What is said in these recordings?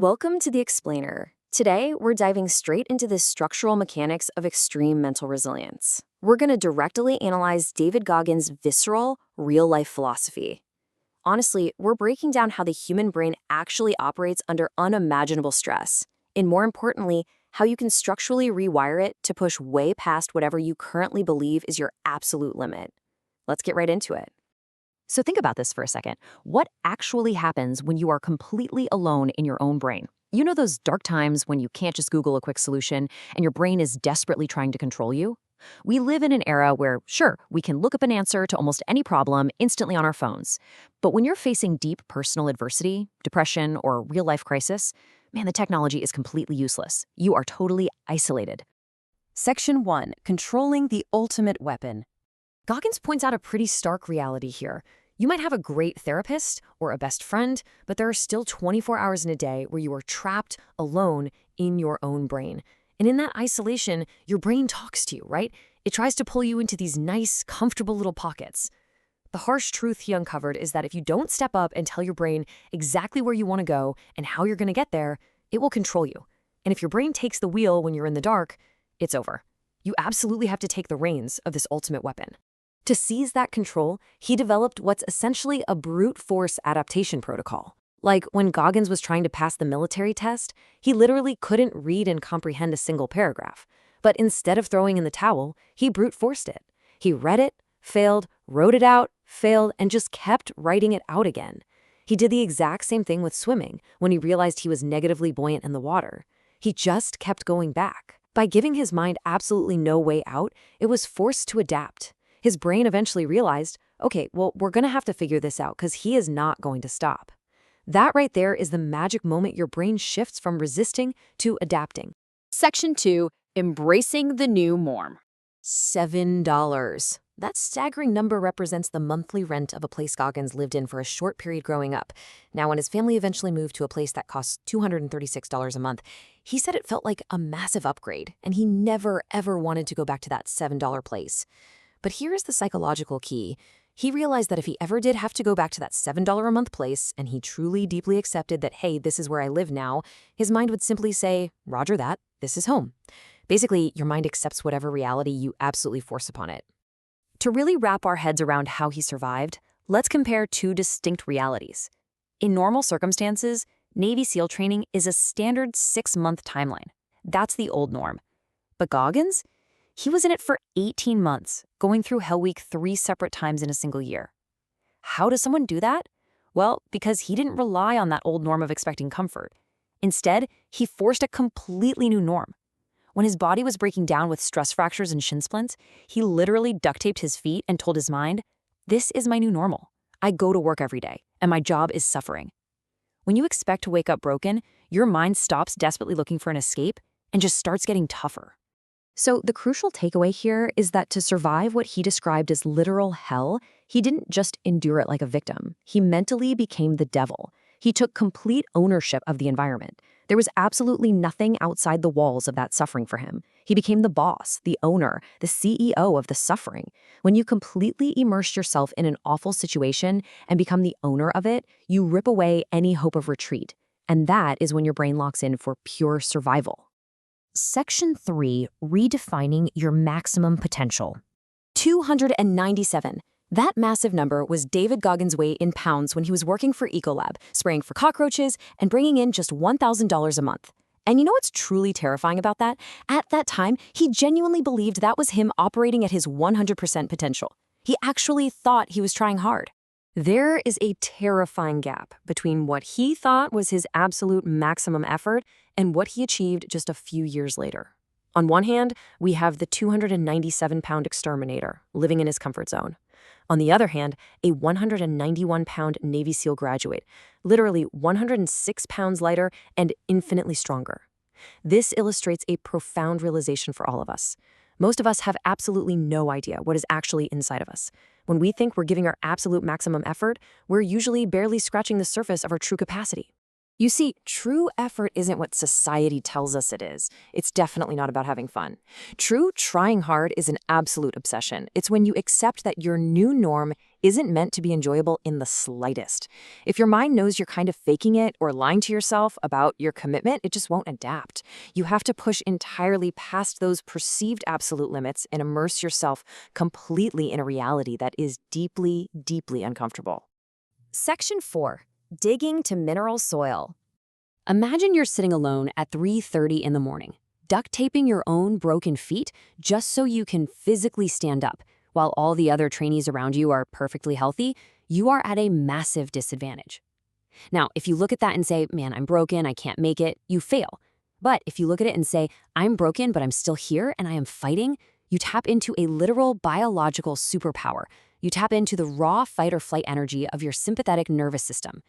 Welcome to The Explainer. Today, we're diving straight into the structural mechanics of extreme mental resilience. We're going to directly analyze David Goggins' visceral, real-life philosophy. Honestly, we're breaking down how the human brain actually operates under unimaginable stress, and more importantly, how you can structurally rewire it to push way past whatever you currently believe is your absolute limit. Let's get right into it. So think about this for a second. What actually happens when you are completely alone in your own brain? You know those dark times when you can't just Google a quick solution and your brain is desperately trying to control you? We live in an era where, sure, we can look up an answer to almost any problem instantly on our phones. But when you're facing deep personal adversity, depression, or real-life crisis, man, the technology is completely useless. You are totally isolated. Section 1. Controlling the ultimate weapon. Goggins points out a pretty stark reality here. You might have a great therapist or a best friend, but there are still 24 hours in a day where you are trapped alone in your own brain. And in that isolation, your brain talks to you, right? It tries to pull you into these nice, comfortable little pockets. The harsh truth he uncovered is that if you don't step up and tell your brain exactly where you want to go and how you're going to get there, it will control you. And if your brain takes the wheel when you're in the dark, it's over. You absolutely have to take the reins of this ultimate weapon. To seize that control, he developed what's essentially a brute force adaptation protocol. Like when Goggins was trying to pass the military test, he literally couldn't read and comprehend a single paragraph. But instead of throwing in the towel, he brute forced it. He read it, failed, wrote it out, failed, and just kept writing it out again. He did the exact same thing with swimming when he realized he was negatively buoyant in the water. He just kept going back. By giving his mind absolutely no way out, it was forced to adapt. His brain eventually realized, okay, well, we're going to have to figure this out because he is not going to stop. That right there is the magic moment your brain shifts from resisting to adapting. Section 2. Embracing the new norm. $7. That staggering number represents the monthly rent of a place Goggins lived in for a short period growing up. Now, when his family eventually moved to a place that cost $236 a month, he said it felt like a massive upgrade, and he never, ever wanted to go back to that $7 place. But here is the psychological key. He realized that if he ever did have to go back to that $7 a month place, and he truly deeply accepted that, hey, this is where I live now, his mind would simply say, Roger that, this is home. Basically, your mind accepts whatever reality you absolutely force upon it. To really wrap our heads around how he survived, let's compare two distinct realities. In normal circumstances, Navy SEAL training is a standard 6-month timeline. That's the old norm. But Goggins? He was in it for 18 months, going through Hell Week 3 separate times in a single year. How does someone do that? Well, because he didn't rely on that old norm of expecting comfort. Instead, he forced a completely new norm. When his body was breaking down with stress fractures and shin splints, he literally duct taped his feet and told his mind, this is my new normal. I go to work every day, and my job is suffering. When you expect to wake up broken, your mind stops desperately looking for an escape and just starts getting tougher. So the crucial takeaway here is that to survive what he described as literal hell, he didn't just endure it like a victim. He mentally became the devil. He took complete ownership of the environment. There was absolutely nothing outside the walls of that suffering for him. He became the boss, the owner, the CEO of the suffering. When you completely immerse yourself in an awful situation and become the owner of it, you rip away any hope of retreat. And that is when your brain locks in for pure survival. Section 3. Redefining your maximum potential. 297. That massive number was David Goggins' weight in pounds when he was working for Ecolab, spraying for cockroaches and bringing in just $1,000 a month. And you know what's truly terrifying about that? At that time, he genuinely believed that was him operating at his 100% potential. He actually thought he was trying hard. There is a terrifying gap between what he thought was his absolute maximum effort and what he achieved just a few years later. On one hand, we have the 297-pound exterminator living in his comfort zone. On the other hand, a 191-pound Navy SEAL graduate, literally 106 pounds lighter and infinitely stronger. This illustrates a profound realization for all of us. Most of us have absolutely no idea what is actually inside of us. When we think we're giving our absolute maximum effort, we're usually barely scratching the surface of our true capacity. You see, true effort isn't what society tells us it is. It's definitely not about having fun. True trying hard is an absolute obsession. It's when you accept that your new norm isn't meant to be enjoyable in the slightest. If your mind knows you're kind of faking it or lying to yourself about your commitment, it just won't adapt. You have to push entirely past those perceived absolute limits and immerse yourself completely in a reality that is deeply, deeply uncomfortable. Section 4. Digging to mineral soil. Imagine you're sitting alone at 3:30 in the morning, duct taping your own broken feet just so you can physically stand up. While all the other trainees around you are perfectly healthy, you are at a massive disadvantage. Now, if you look at that and say, man, I'm broken, I can't make it, you fail. But if you look at it and say, I'm broken, but I'm still here and I am fighting, you tap into a literal biological superpower. You tap into the raw fight or flight energy of your sympathetic nervous system.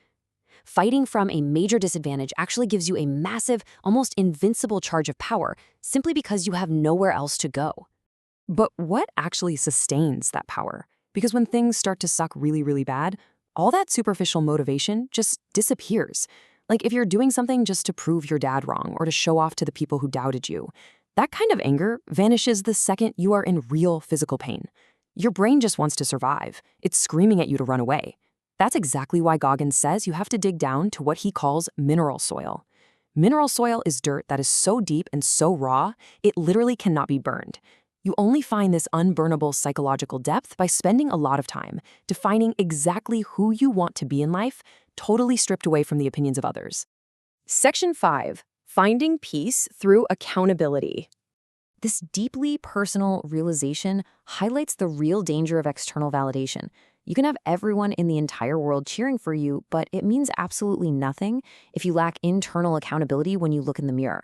Fighting from a major disadvantage actually gives you a massive, almost invincible charge of power simply because you have nowhere else to go. But what actually sustains that power? Because when things start to suck really, really bad, all that superficial motivation just disappears. Like if you're doing something just to prove your dad wrong or to show off to the people who doubted you, that kind of anger vanishes the second you are in real physical pain. Your brain just wants to survive. It's screaming at you to run away. That's exactly why Goggins says you have to dig down to what he calls mineral soil. Mineral soil is dirt that is so deep and so raw, it literally cannot be burned. You only find this unburnable psychological depth by spending a lot of time defining exactly who you want to be in life, totally stripped away from the opinions of others. Section 5. Finding peace through accountability. This deeply personal realization highlights the real danger of external validation. You can have everyone in the entire world cheering for you, but it means absolutely nothing if you lack internal accountability when you look in the mirror.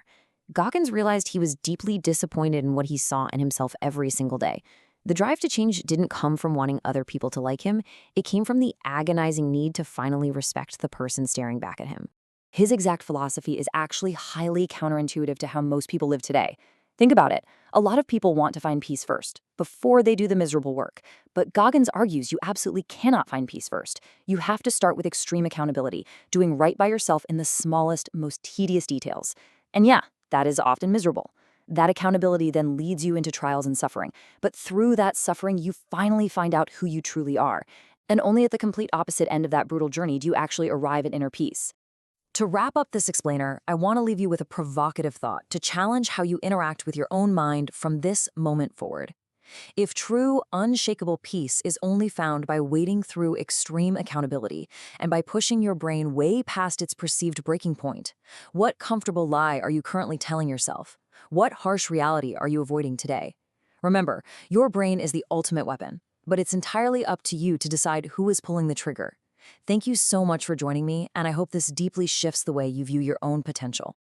Goggins realized he was deeply disappointed in what he saw in himself every single day. The drive to change didn't come from wanting other people to like him. It came from the agonizing need to finally respect the person staring back at him. His exact philosophy is actually highly counterintuitive to how most people live today. Think about it. A lot of people want to find peace first, before they do the miserable work. But Goggins argues you absolutely cannot find peace first. You have to start with extreme accountability, doing right by yourself in the smallest, most tedious details. And yeah, that is often miserable. That accountability then leads you into trials and suffering. But through that suffering, you finally find out who you truly are. And only at the complete opposite end of that brutal journey do you actually arrive at inner peace. To wrap up this explainer, I want to leave you with a provocative thought to challenge how you interact with your own mind from this moment forward. If true, unshakable peace is only found by wading through extreme accountability and by pushing your brain way past its perceived breaking point, what comfortable lie are you currently telling yourself? What harsh reality are you avoiding today? Remember, your brain is the ultimate weapon, but it's entirely up to you to decide who is pulling the trigger. Thank you so much for joining me, and I hope this deeply shifts the way you view your own potential.